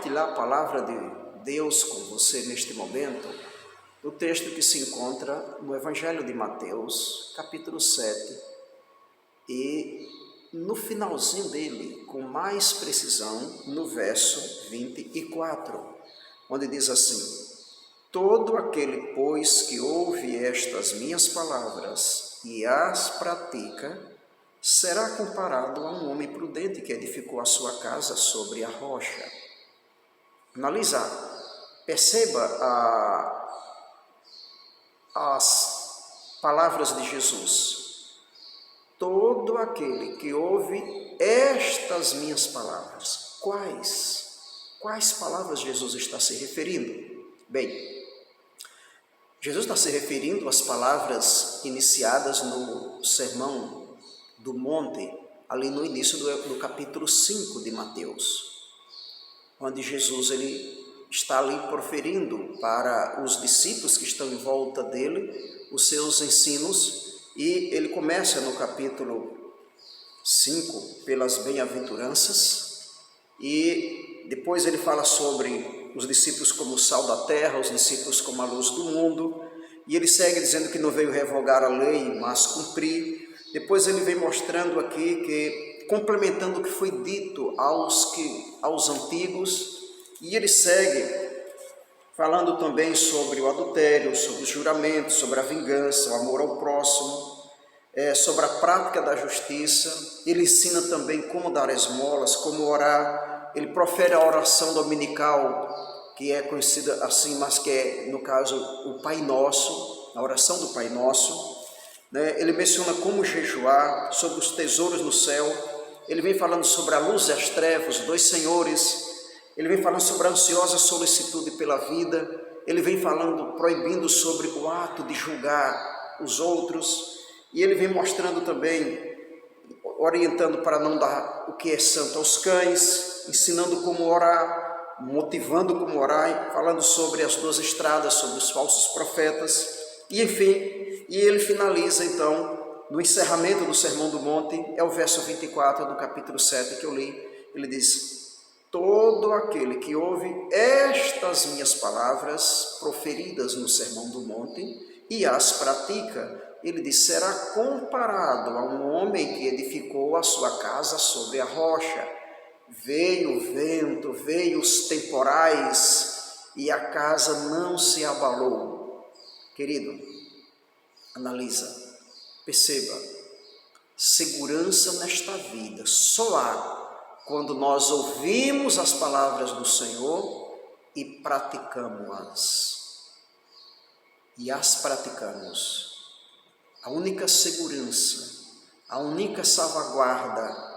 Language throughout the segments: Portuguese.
compartilhar a palavra de Deus com você neste momento, do texto que se encontra no Evangelho de Mateus, capítulo 7, e no finalzinho dele, com mais precisão, no verso 24, onde diz assim: todo aquele, pois, que ouve estas minhas palavras e as pratica, será comparado a um homem prudente que edificou a sua casa sobre a rocha. Analisa, perceba as palavras de Jesus. Todo aquele que ouve estas minhas palavras. Quais palavras Jesus está se referindo? Bem, Jesus está se referindo às palavras iniciadas no Sermão do Monte, ali no início do capítulo 5 de Mateus, onde Jesus está ali proferindo para os discípulos que estão em volta dele os seus ensinos, e ele começa no capítulo 5 pelas bem-aventuranças, e depois ele fala sobre os discípulos como o sal da terra, os discípulos como a luz do mundo, e ele segue dizendo que não veio revogar a lei, mas cumprir. Depois ele vem mostrando aqui que, complementando o que foi dito aos antigos, e ele segue falando também sobre o adultério, sobre os juramentos, sobre a vingança, o amor ao próximo, sobre a prática da justiça. Ele ensina também como dar esmolas, como orar. Ele profere a oração dominical, que é conhecida assim, mas que é, no caso, o Pai Nosso, a oração do Pai Nosso. Ele menciona como jejuar, sobre os tesouros no céu. Ele vem falando sobre a luz e as trevas, dois senhores. Ele vem falando sobre a ansiosa solicitude pela vida. Ele vem falando, proibindo sobre o ato de julgar os outros. E ele vem mostrando também, orientando para não dar o que é santo aos cães, ensinando como orar, motivando como orar, falando sobre as duas estradas, sobre os falsos profetas, e enfim, e ele finaliza então, no encerramento do Sermão do Monte, é o verso 24 do capítulo 7 que eu li. Ele diz: todo aquele que ouve estas minhas palavras proferidas no Sermão do Monte e as pratica, ele diz, será comparado a um homem que edificou a sua casa sobre a rocha. Veio o vento, veio os temporais, e a casa não se abalou. Querido, analisa, perceba, segurança nesta vida só há quando nós ouvimos as palavras do Senhor e praticamos-as. E as praticamos. A única segurança, a única salvaguarda,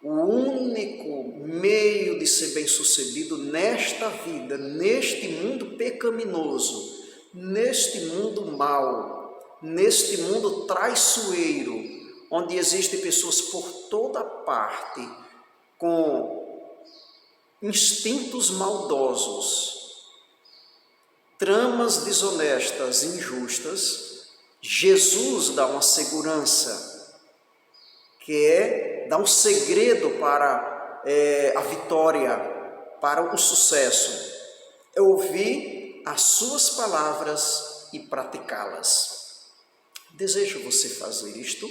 o único meio de ser bem-sucedido nesta vida, neste mundo pecaminoso, neste mundo mau, neste mundo traiçoeiro, onde existem pessoas por toda parte com instintos maldosos, tramas desonestas, injustas. Jesus dá uma segurança, dá um segredo para a vitória, para o sucesso. É ouvir as suas palavras e praticá-las. Desejo você fazer isto?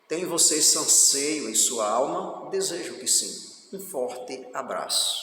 Tem você esse anseio em sua alma? Desejo que sim. Um forte abraço.